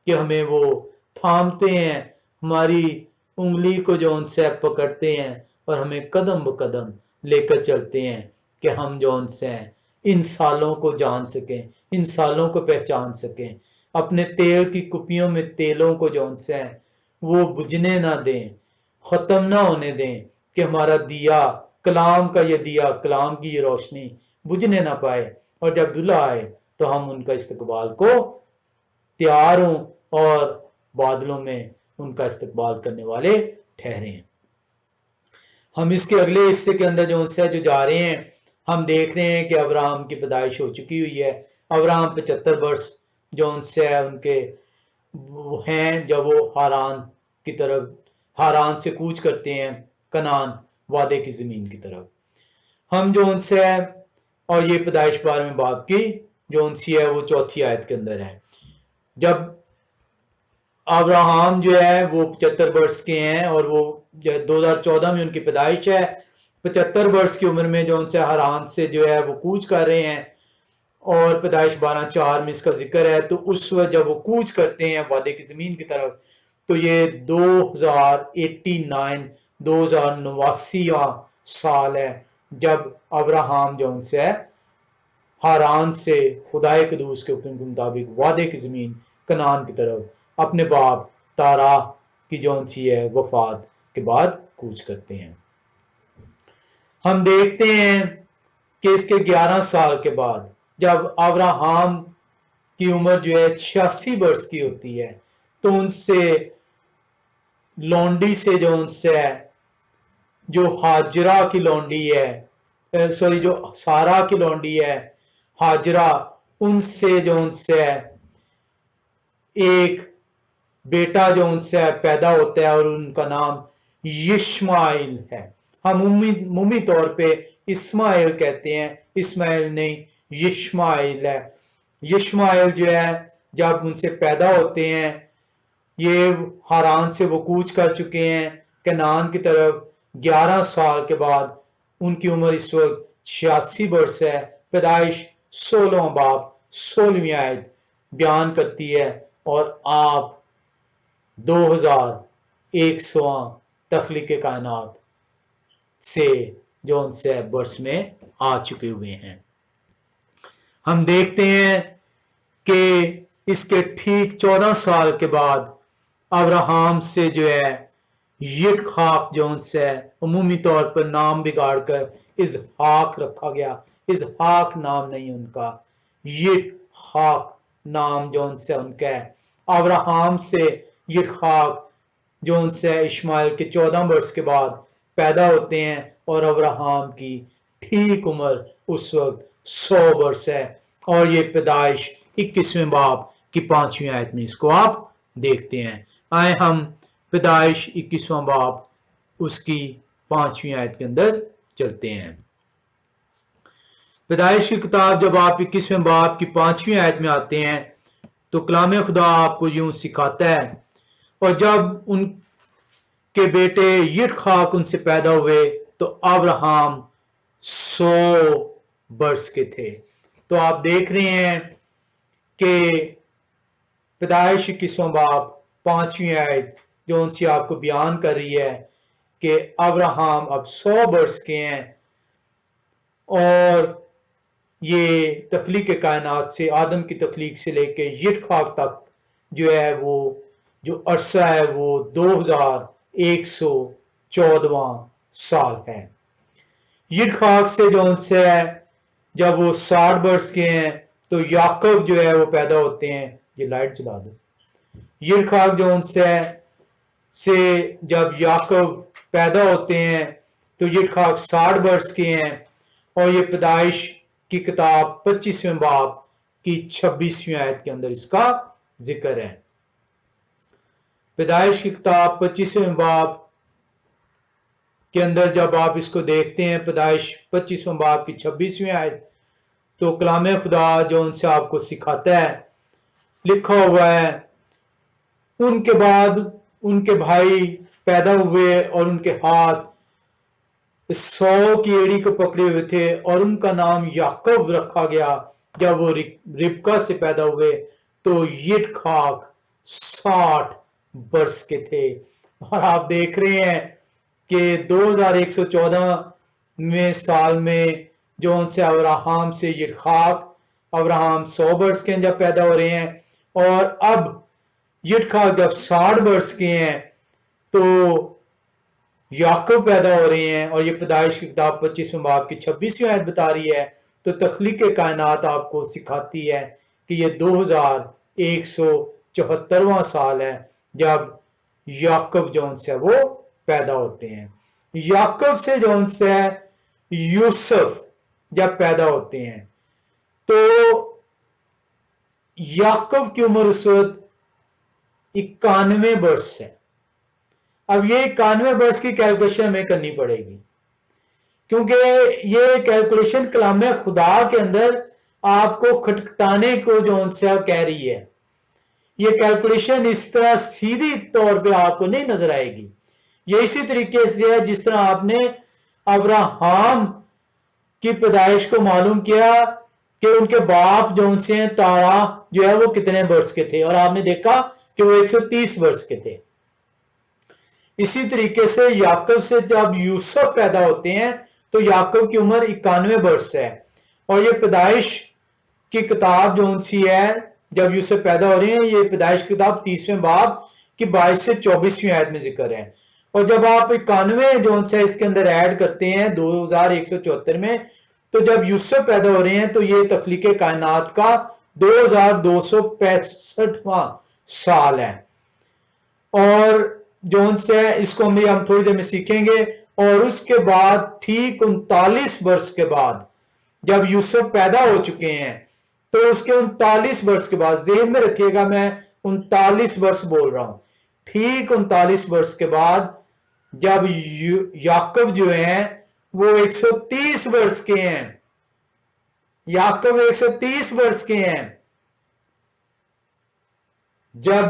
کہ ہمیں وہ تھامتے ہیں، ہماری انگلی کو جو ان سے پکڑتے ہیں اور ہمیں قدم بقدم لے کر چلتے ہیں کہ ہم جو ان سے ان سالوں کو جان سکیں، ان سالوں کو پہچان سکیں، اپنے تیل کی کپیوں میں تیلوں کو جو ان سے وہ بجھنے نہ دیں، ختم نہ ہونے دیں، کہ ہمارا دیا کلام کا یہ دیا، کلام کی یہ روشنی بجھنے نہ پائے، اور جب دلہا آئے تو ہم ان کا استقبال کو تیار ہوں اور بادلوں میں ان کا استقبال کرنے والے ٹھہرے ہیں۔ ہم اس کے اگلے حصے کے اندر جو ان سے جو جا رہے ہیں، ہم دیکھ رہے ہیں کہ ابراہم کی پیدائش ہو چکی ہوئی ہے۔ ابراہم 75 برس جو ان سے ان کے ہیں جب وہ ہاران کی طرف، ہاران سے کوچ کرتے ہیں کنعان وعدے کی زمین کی طرف۔ ہم جو ان سے اور یہ پیدائش بارے میں بات کی جو ان سے ہے وہ 4 آیت کے اندر ہے۔ جب ابراہم جو ہے وہ 75 برس کے ہیں اور وہ 2014 میں ان کی پیدائش ہے، 75 برس کی عمر میں جو ان سے ہاران سے جو ہے وہ کوچ کر رہے ہیں، اور پیدائش 12:4 میں اس کا ذکر ہے۔ تو اس وقت جب وہ کوچ کرتے ہیں وعدے کی زمین کی طرف، تو یہ 2089 سال ہے جب ابراہم جو ان سے ہاران سے خدائے قدوس کے حکم کے مطابق وعدے کی زمین کنعان کی طرف اپنے باپ تارا کی جو ان سی ہے وفات کے بعد کوچ کرتے ہیں۔ ہم دیکھتے ہیں کہ اس کے 11 سال کے بعد جب ابراہم کی عمر جو ہے 86 برس کی ہوتی ہے، تو ان سے لونڈی سے جو ان سے جو ہاجرہ کی لونڈی ہے، جو سارا کی لونڈی ہے ہاجرہ، ان سے جو ان سے ایک بیٹا جو ان سے پیدا ہوتا ہے اور ان کا نام یشمائیل ہے۔ ہم عمومی طور پہ اسماعیل کہتے ہیں، اسماعیل نہیں، یشمائیل ہے۔ یشمائیل جو ہے جب ان سے پیدا ہوتے ہیں، یہ ہاران سے وہ کوچ کر چکے ہیں کنعان کی طرف۔ 11 سال کے بعد ان کی عمر اس وقت 86 برس ہے۔ پیدائش 16 باب 16ویں آیت بیان کرتی ہے، اور آپ 2100 تخلیق کائنات سے جو ان سے برس میں آ چکے ہوئے ہیں۔ ہم دیکھتے ہیں کہ اس کے ٹھیک 14 سال کے بعد ابراہم سے جو ہے یٹخاق جو ان سے عمومی طور پر نام بگاڑ کر اسحاق رکھا گیا۔ اسحاق نام نہیں ان کا، یٹخاق نام جو ان سے ان کا ہے۔ ابراہم سے یٹخاق جو ان سے اشماعیل کے 14 برس کے بعد پیدا ہوتے ہیں، اور ابراہم کی ٹھیک عمر اس وقت 100 برس ہے۔ اور یہ پیدائش 21ویں باب کی 5ویں آیت میں اس کو آپ دیکھتے ہیں۔ آئے ہم پیدائش 21واں باب اس کی 5ویں آیت کے اندر چلتے ہیں۔ پیدائش کی کتاب جب آپ 21ویں باب کی 5ویں آیت میں آتے ہیں، تو کلام خدا آپ کو یوں سکھاتا ہے، اور جب ان کے بیٹے یٹخاک ان سے پیدا ہوئے تو ابراہم 100 برس کے تھے۔ تو آپ دیکھ رہے ہیں کہ پیدائش 21واں باب 5ویں آیت جو ان سے آپ کو بیان کر رہی ہے کہ ابراہم اب 100 برس کے ہیں، اور یہ تخلیق کائنات سے، آدم کی تخلیق سے لے کے یٹخاک تک جو ہے وہ جو عرصہ ہے وہ 2114واں سال ہے۔ یٹخاک سے جو ان سے ہے جب وہ 60 برس کے ہیں تو یعقوب جو ہے وہ پیدا ہوتے ہیں۔ یہ لائٹ جلا دو۔ یٹخاک جو ان سے جب یعقوب پیدا ہوتے ہیں تو یٹخاک 60 برس کے ہیں، اور یہ پیدائش کی کتاب 25ویں باب کی 26ویں آیت کے اندر اس کا ذکر ہے۔ پیدائش کی کتاب 25ویں باب کے اندر جب آپ اس کو دیکھتے ہیں، پیدائش 25ویں باب کی 26ویں آیت، تو کلام خدا جو ان سے آپ کو سکھاتا ہے، لکھا ہوا ہے ان کے بعد ان کے بھائی پیدا ہوئے اور ان کے ہاتھ 100 کی ایڑی کو پکڑے ہوئے تھے، اور ان کا نام یعقوب رکھا گیا۔ جب وہ ربکا سے پیدا ہوئے تو یٹخاک 60 برس کے تھے۔ اور آپ دیکھ رہے ہیں کہ 2114 سال میں جو ان سے ابراہم سے یٹخاک، ابراہم 100 برس کے جب پیدا ہو رہے ہیں، اور اب یٹخاک جب 60 برس کے ہیں تو یعقوب پیدا ہو رہے ہیں، اور یہ پیدائش کی کتاب 25ویں باب کی 26ویں آیت بتا رہی ہے۔ تو تخلیق کائنات آپ کو سکھاتی ہے کہ یہ 2174واں سال ہے جب یعقوب جو ان سے وہ پیدا ہوتے ہیں۔ یعقوب سے جو ان سے یوسف جب پیدا ہوتے ہیں تو یعقوب کی عمر اس وقت 91 برس ہے۔ اب یہ 91 برس کی کیلکولیشن ہمیں کرنی پڑے گی، کیونکہ یہ کیلکولیشن کلام خدا کے اندر آپ کو کھٹکھٹانے کو جو ان سے کہہ رہی ہے۔ یہ کیلکولیشن اس طرح سیدھی طور پہ آپ کو نہیں نظر آئے گی۔ یہ اسی طریقے سے ہے جس طرح آپ نے ابراہم کی پیدائش کو معلوم کیا کہ ان کے باپ جو ان سے تارا جو ہے وہ کتنے برس کے تھے، اور آپ نے دیکھا کہ وہ 130 برس کے تھے۔ اسی طریقے سے یعقوب سے جب یوسف پیدا ہوتے ہیں تو یعقوب کی عمر 91 برس ہے، اور یہ پیدائش کی کتاب جو ان سی ہے جب یوسف پیدا ہو رہے ہیں، یہ پیدائش کی کتاب 30ویں باب کی 22 سے 24ویں آیت میں ذکر ہے۔ اور جب آپ 91 جو ان سے اس کے اندر ایڈ کرتے ہیں 2174 میں، تو جب یوسف پیدا ہو رہے ہیں تو یہ تخلیق کائنات کا 2265واں سال ہے۔ اور جو ان سے اس کو ہم تھوڑی دیر میں سیکھیں گے۔ اور اس کے بعد ٹھیک 39 برس کے بعد جب یوسف پیدا ہو چکے ہیں تو اس کے 39 برس کے بعد، ذہن میں رکھیے گا میں 39 برس بول رہا ہوں، ٹھیک 39 برس کے بعد جب یعقوب جو ہیں وہ 130 برس کے ہیں، یعقوب 130 برس کے ہیں، جب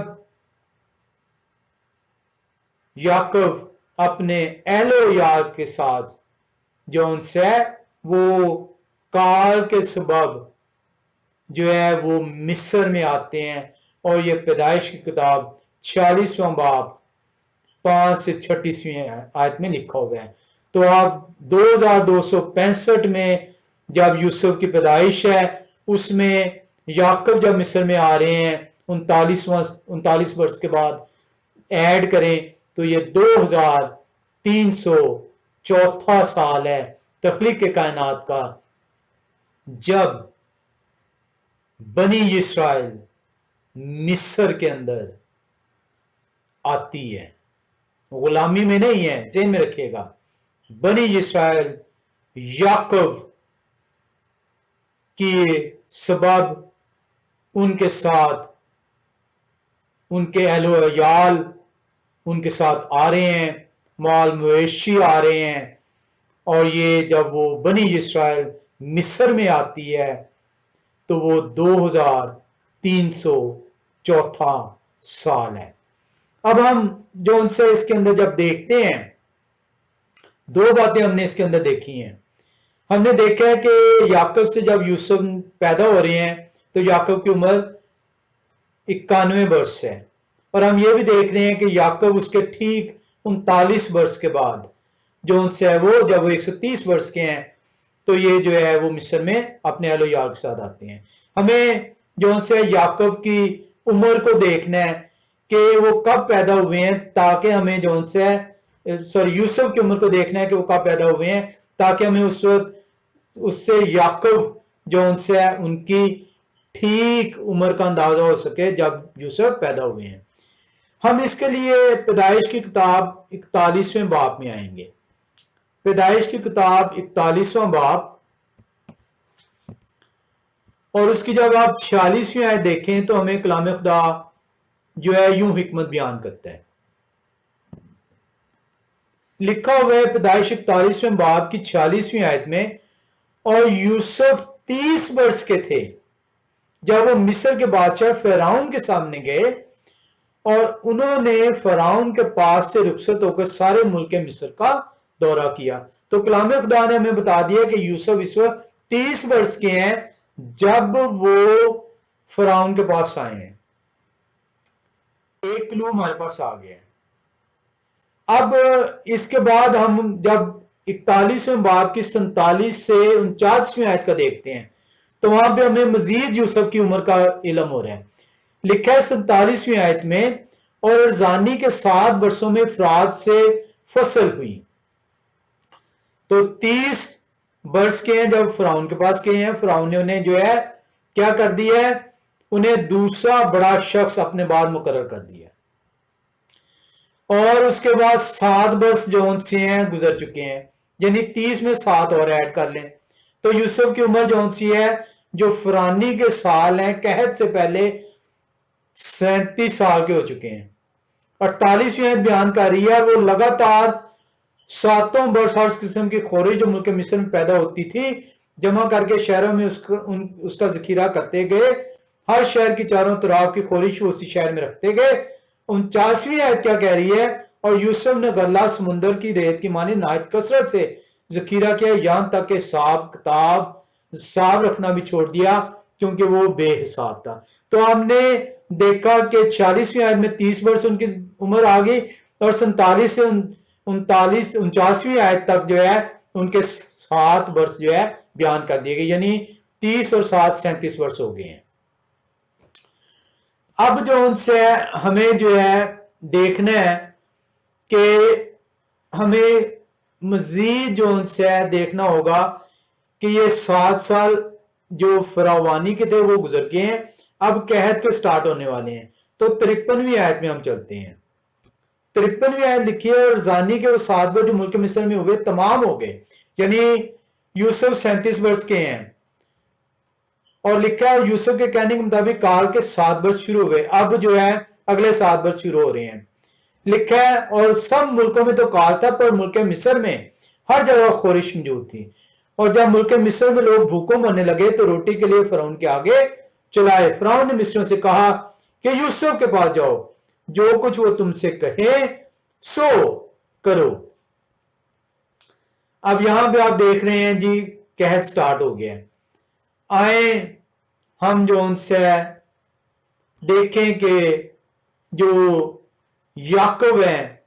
یعقوب اپنے اہل و عیال کے ساتھ جو ان سے وہ کال کے سبب جو ہے وہ مصر میں آتے ہیں، اور یہ پیدائش کی کتاب 46واں باب 5 سے 36ویں آیت میں لکھا ہوا ہے۔ تو آپ 2265 میں جب یوسف کی پیدائش ہے، اس میں یعقوب جب مصر میں آ رہے ہیں 39 برس کے بعد ایڈ کریں تو یہ 2304 سال ہے تخلیق کائنات کا، جب بنی اسرائیل مصر کے اندر آتی ہے، غلامی میں نہیں ہے، ذہن میں رکھیے گا۔ بنی اسرائیل یعقوب کی سبب ان کے ساتھ ان کے اہل و عیال ان کے ساتھ آ رہے ہیں، مال مویشی آ رہے ہیں، اور یہ جب وہ بنی اسرائیل مصر میں آتی ہے تو وہ 2304 चौथा साल है। अब हम जो उनसे इसके अंदर जब देखते हैं, दो बातें हमने इसके अंदर देखी हैं। हमने देखा है कि याकूब से जब यूसुफ पैदा हो रहे हैं तो याकूब की उम्र 91 वर्ष है, और हम ये भी देख रहे हैं कि याकूब उसके ठीक 39 वर्ष के बाद जो उनसे है वो जब वो 130 वर्ष के हैं तो ये जो है वो मिस्र में अपने अहलो यार के साथ आते हैं। हमें जो उनसे याकूब की उम्र को देखना है कि वो कब पैदा हुए हैं, ताकि हमें जो उनसे यूसुफ की उम्र को देखना है कि वो कब पैदा हुए हैं, ताकि हमें उस वक्त उससे याकूब जो उनसे है उनकी ठीक उम्र का अंदाजा हो सके जब यूसुफ पैदा हुए हैं। हम इसके लिए पैदाइश की किताब 41वें बाब में आएंगे। पैदाइश की किताब 41वां बाब, और उसकी जब आप 46वीं आयत देखें तो हमें कलाम खुदा जो है यूं हिकमत बयान करता है। लिखा हुआ है पैदाइश 41वें बाब की 46वीं आयत में, और यूसुफ 30 वर्ष के थे जब वो मिस्र के बादशाह फिरौन के सामने गए, और उन्होंने फिरौन के पास से रुखसत होकर सारे मुल्क मिस्र का दौरा किया। तो कलाम खुदा ने हमें बता दिया कि यूसुफ इस वक्त 30 वर्ष के हैं जब वो फिरौन के पास आए हैं। एक क्लू हमारे पास आ गया है। अब इसके बाद हम जब 41वें बाब की 47 से 49वीं आयत का देखते हैं तो वहां पे हमें मजीद यूसुफ की उम्र का इल्म हो रहा है। लिखा है 47वीं आयत में, और अरजानी के 7 वर्षों में फरात से फसल हुई। तो 30 वर्ष के हैं जब फिरौन के पास गए हैं। फिरौन ने उन्हें जो है क्या कर दिया है, उन्हें दूसरा बड़ा शख्स अपने बाद मुकर्रर कर दिया, और उसके बाद 7 वर्ष जो उनसे हैं गुजर चुके हैं, यानी 30 में 7 और ऐड कर लें तो यूसुफ की उम्र जो उनसी है जो फरानी के साल हैं कहत से पहले 37 साल के हो चुके हैं। 48वीं आयत बयान कर रही है वो लगातार 7 वर्ष हर किस्म की खोरिश जो मुल्क मिस्र में पैदा होती थी जमा करके शहरों में उसका जखीरा करते गए। हर शहर की चारों तरफ की खोरिश उसी शहर में रखते गए। 49वीं आयत क्या कह रही है, और यूसुफ ने गल्ला समुंदर की रेत की मानी नायत कसरत से जखीरा किया, यहां तक कि हिसाब रखना भी छोड़ दिया क्योंकि वो बेहिसाब था। तो हमने देखा कि 46वीं आयत में 30 वर्ष उनकी उम्र आ गई, और 47 से 49वीं आयत तक जो है उनके 7 वर्ष जो है बयान कर दिए गए, यानी 30 और 7 37 वर्ष हो गए हैं। अब जो उनसे हमें जो है देखना है कि हमें मजीद जो उनसे देखना होगा कि ये 7 साल जो फरावानी के थे वो गुजर गए हैं, अब कहत के स्टार्ट होने वाले हैं। तो 53वीं आयत में हम चलते हैं। 53वीं आयत लिखी है, और जानी के वो 7 वर्ष जो मुल्क मिस्र में हुए तमाम हो गए, यानी यूसुफ 37 वर्ष के हैं, और लिखा है यूसुफ के कहने के मुताबिक काल के 7 वर्ष शुरू हुए, अब जो है अगले 7 वर्ष शुरू हो रहे हैं। लिखा है और सब मुल्कों में तो काल था, पर मुल्क मिस्र में हर जगह खोरिश मौजूद थी, और जब मुल्क मिस्र में लोग भूखों मरने लगे तो रोटी के लिए फिरौन के आगे चलाए। फिरौन ने मिस्रियों से कहा कि यूसुफ के पास जाओ, जो कुछ वो तुमसे कहे सो करो। अब यहां पे आप देख रहे हैं जी कहत स्टार्ट हो गया है। आए हम जो उनसे देखें कि जो याकूब है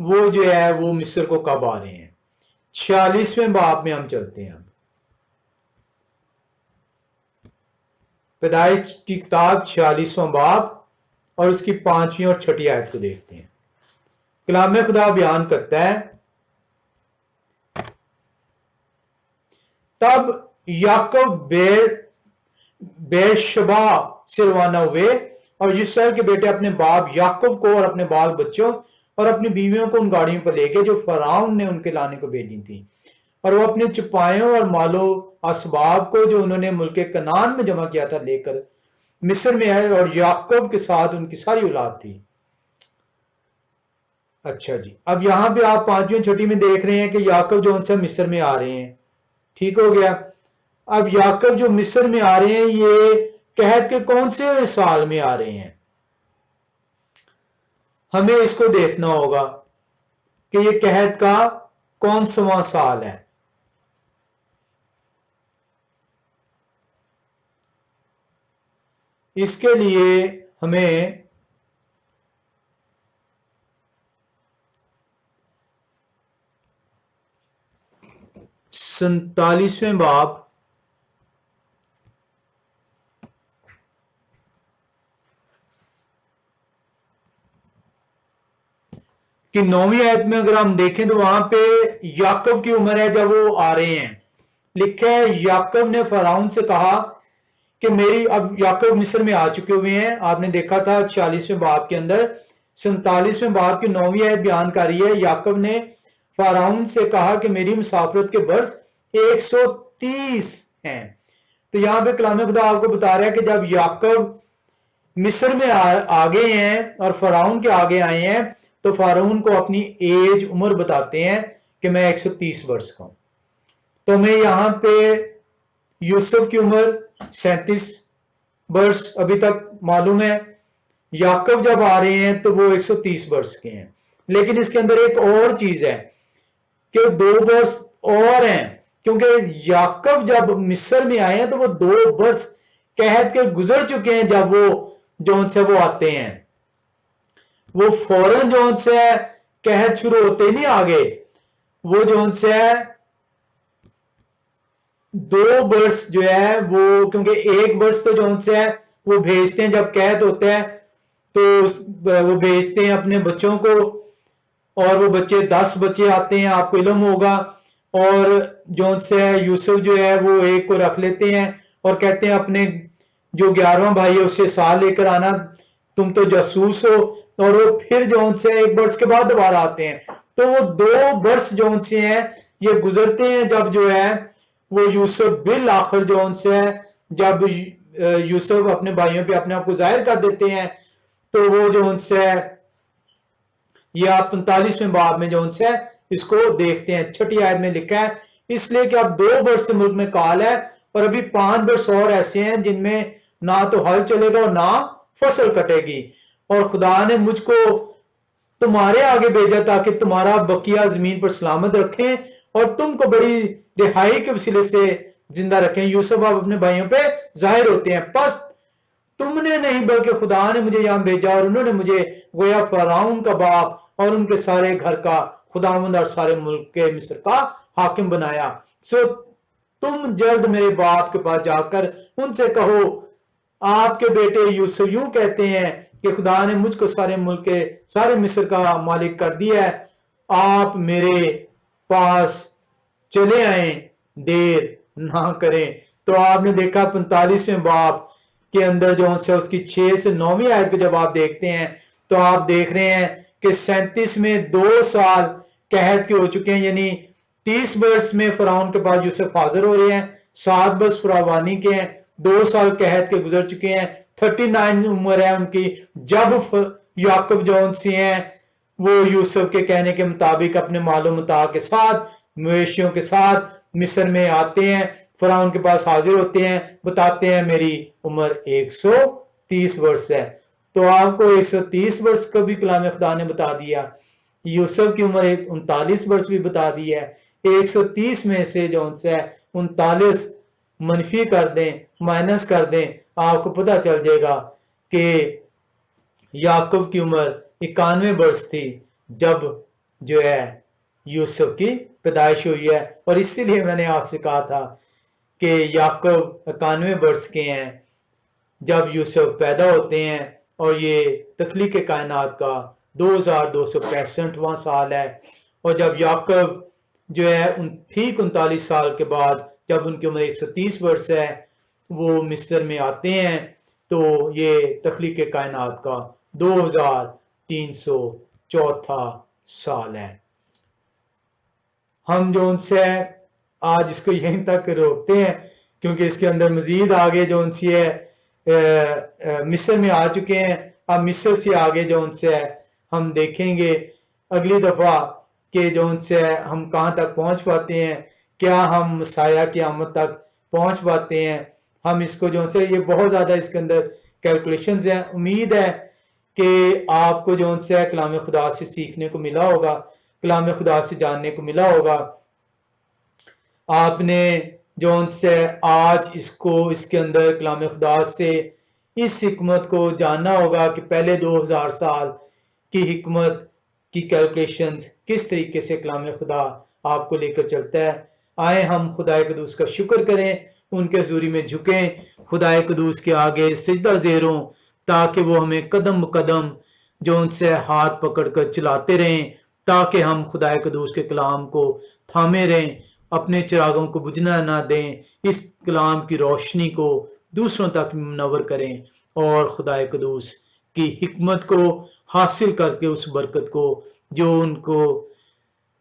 वो जो है वो मिस्र को कब आ रहे हैं। 46वें बाब में हम चलते हैं। पैदाइश की किताब 46वां बाब और उसकी 5वीं और 6ठी आयत को देखते हैं। कलाम खुदा बयान करता है, तब याकूब बेरशबा से रवाना हुए, और यूसुफ के बेटे अपने बाप याकूब को और अपने बाल बच्चों और अपनी बीवियों को उन गाड़ियों पर ले गए जो फराउन ने उनके लाने को भेजी थी, और वो अपने चपायों और मालो असबाब को जो उन्होंने मुल्क कनान में जमा किया था लेकर मिस्र में आए, और याकूब के साथ उनकी सारी औलाद थी। अच्छा जी, अब यहां पे आप 5वीं 6ठी में देख रहे हैं कि याकूब जो उनसे मिस्र में आ रहे हैं। ठीक हो गया। अब याकूब जो मिस्र में आ रहे हैं ये कहत के कौन से साल में आ रहे हैं? ہمیں اس کو دیکھنا ہوگا کہ یہ قحط کا کون سواں سال ہے. اس کے لیے ہمیں سینتالیسویں باب کہ 9ویں آیت میں اگر ہم دیکھیں تو وہاں پہ یعقوب کی عمر ہے جب وہ آ رہے ہیں. لکھا ہے یعقوب نے فرعون سے کہا کہ میری، اب یعقوب مصر میں آ چکے ہوئے ہیں، آپ نے دیکھا تھا 46ویں باب کے اندر. 47ویں باب کی 9ویں آیت بیان کر رہی ہے یعقوب نے فرعون سے کہا کہ میری مسافرت کے برس 130 ہیں. تو یہاں پہ کلام خدا آپ کو بتا رہا ہے کہ جب یعقوب مصر میں آگے ہیں اور فرعون کے آگے آئے ہیں تو فرعون کو اپنی ایج عمر بتاتے ہیں کہ میں 130 برس کا ہوں. تو ہمیں یہاں پہ یوسف کی عمر 37 برس ابھی تک معلوم ہے. یعقوب جب آ رہے ہیں تو وہ 130 برس کے ہیں. لیکن اس کے اندر ایک اور چیز ہے کہ 2 برس اور ہیں، کیونکہ یعقوب جب مصر میں آئے ہیں تو وہ 2 برس قحط کے گزر چکے ہیں. جب وہ جون سے وہ آتے ہیں وہ فوراً جون سے قحط شروع ہوتے نہیں آگے، وہ جون سے 2 برس جو ہے وہ، کیونکہ 1 برس تو جون سے ہے وہ بھیجتے ہیں جب قحط ہوتا ہے تو وہ بھیجتے ہیں اپنے بچوں کو، اور وہ بچے 10 بچے آتے ہیں، آپ کو علم ہوگا. اور جون سے یوسف جو ہے وہ 1 کو رکھ لیتے ہیں اور کہتے ہیں اپنے جو 11واں بھائی ہے اس سے سال لے کر آنا، تم تو جاسوس ہو. اور وہ پھر جون سے 1 برس کے بعد دوبارہ آتے ہیں. تو وہ 2 برس جون سے ہیں یہ گزرتے ہیں جب جو ہے وہ یوسف بالآخر جون سے ہے جب یوسف اپنے بھائیوں پہ اپنے آپ کو ظاہر کر دیتے ہیں تو وہ جون سے یہ آپ 45ویں باب میں جون سے اس کو دیکھتے ہیں. 6 آیت میں لکھا ہے اس لیے کہ اب 2 برس سے ملک میں کال ہے اور ابھی 5 برس اور ایسے ہیں جن میں نہ تو ہل چلے گا اور نہ فصل کٹے گی، اور خدا نے مجھ کو تمہارے آگے بھیجا تاکہ تمہارا بقیہ زمین پر سلامت رکھیں اور تم کو بڑی رہائی کے وسیلے سے زندہ رکھیں. یوسف اب اپنے بھائیوں پہ ظاہر ہوتے ہیں، پس تم نے نہیں بلکہ خدا نے مجھے یہاں بھیجا اور انہوں نے مجھے گویا فرعون کا باپ اور ان کے سارے گھر کا خداوند اور سارے ملک کے مصر کا حاکم بنایا. سو تم جلد میرے باپ کے پاس جا کر ان سے کہو آپ کے بیٹے یوسف یوں کہتے ہیں کہ خدا نے مجھ کو سارے ملک کے سارے مصر کا مالک کر دیا ہے، آپ میرے پاس چلے آئیں، دیر نہ کریں. تو آپ نے دیکھا 45ویں باب کے اندر جو سے اس کی 6 سے 9ویں آیت کو جب آپ دیکھتے ہیں تو آپ دیکھ رہے ہیں کہ 37 میں 2 سال قحط کے ہو چکے ہیں، یعنی 30 برس میں فرعون کے پاس یوسف حاضر ہو رہے ہیں، 7 برس فراوانی کے ہیں، 2 سال قحط کے گزر چکے ہیں، 39 عمر ہے ان کی جب یعقوب جون سی ہیں وہ یوسف کے کہنے کے مطابق اپنے مال و متاع کے ساتھ مویشیوں کے ساتھ مصر میں آتے ہیں، فرعون کے پاس حاضر ہوتے ہیں، بتاتے ہیں میری عمر 130 برس ہے. تو آپ کو 130 برس کا بھی کلام خدا نے بتا دیا، یوسف کی عمر 39 برس بھی بتا دی ہے. 130 میں سے جون سے 39 منفی کر دیں، مائنس کر دیں، آپ کو پتہ چل جائے گا کہ یعقوب کی عمر 91 برس تھی جب جو ہے یوسف کی پیدائش ہوئی ہے. اور اسی لیے میں نے آپ سے کہا تھا کہ یعقوب 91 برس کے ہیں جب یوسف پیدا ہوتے ہیں، اور یہ تخلیق کائنات کا 2265واں سال ہے. اور جب یعقوب جو ہے ٹھیک 39 سال کے بعد جب ان کی عمر 130 برس ہے وہ مصر میں آتے ہیں تو یہ تخلیق کائنات کا 2304 سال ہے. ہم جو ان سے آج اس کو یہیں تک روکتے ہیں کیونکہ اس کے اندر مزید آگے جو ان سے مصر میں آ چکے ہیں. اب مصر سے آگے جو ان سے ہم دیکھیں گے اگلی دفعہ کہ جو ان سے ہم کہاں تک پہنچ پاتے ہیں، کیا ہم مسیح کی آمد تک پہنچ پاتے ہیں. ہم اس کو جو سے یہ بہت زیادہ اس کے اندر کیلکولیشنز ہیں. امید ہے کہ آپ کو جو سے کلام خدا سے سیکھنے کو ملا ہوگا، کلام خدا سے جاننے کو ملا ہوگا. آپ نے جو سے آج اس کے اندر کلام خدا سے اس حکمت کو جاننا ہوگا کہ پہلے 2000 سال کی حکمت کی کیلکولیشنز کس طریقے سے کلام خدا آپ کو لے کر چلتا ہے. آئیں ہم خدا قدوس کا شکر کریں، ان کے حضوری میں جھکیں، خدا قدوس کے آگے سجدہ زیر ہوں، تاکہ وہ ہمیں قدم قدم جو ان سے ہاتھ پکڑ کر چلاتے رہیں، تاکہ ہم خدا قدوس کے کلام کو تھامے رہیں، اپنے چراغوں کو بجھنا نہ دیں، اس کلام کی روشنی کو دوسروں تک منور کریں، اور خدا قدوس کی حکمت کو حاصل کر کے اس برکت کو جو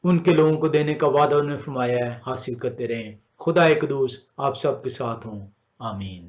ان کے لوگوں کو دینے کا وعدہ انہوں نے فرمایا ہے حاصل کرتے رہیں. خدا قدوس آپ سب کے ساتھ ہوں. آمین.